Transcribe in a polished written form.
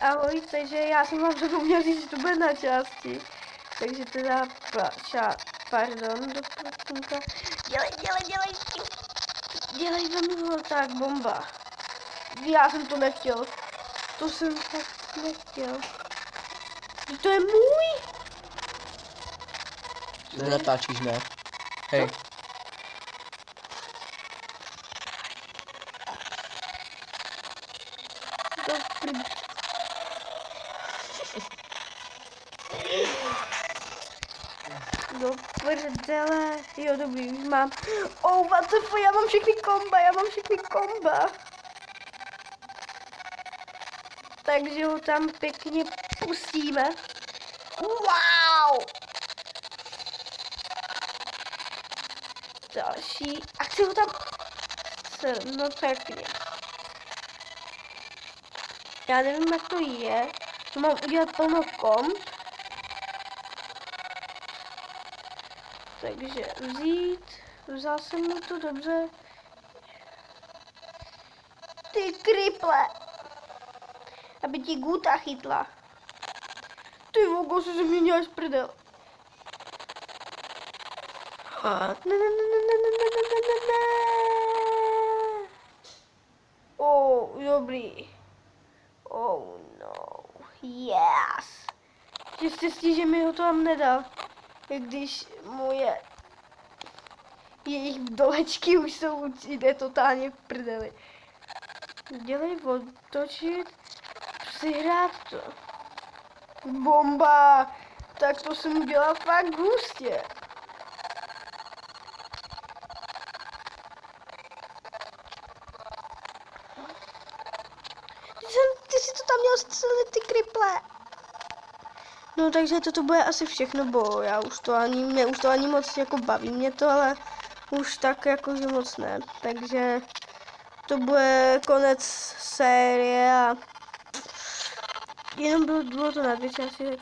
Ahoj, takže já jsem vám zapomněl říct, že to bude na části. Takže teda, pardon, do protínka. Dělej vám tak, bomba. Já jsem to nechtěl. To jsem fakt nechtěl. To je můj? Nenatáčíš, ne? Hej. Do prdele. Jo, dobrý, už mám. Oh, what the fuck, já mám všechny komba, Takže ho tam pěkně pustíme. Wow! Další. A chci ho tam... No pěkně. Já nevím, jak to je. To mám udělat plno komp. Takže vzal jsem mu to dobře. Ty kriple. Aby ti Guta chytla. Ty vogo, se mě děláš prdel. Ne. Oh, dobrý. Oh no. Yes. Štěstí, že mi ho to tam nedal. Jak když moje jejich dolečky už jsou určitě totálně v prdeli. Dělej otočit, přihrát to. Bomba! Tak to jsem udělal fakt hustě. Ty si to tam měl střelit, ty kriple. No takže toto bude asi všechno, bo já už to ani moc jako baví mě to, ale už tak jakože moc ne. Takže to bude konec série a jenom bylo to na 2 části.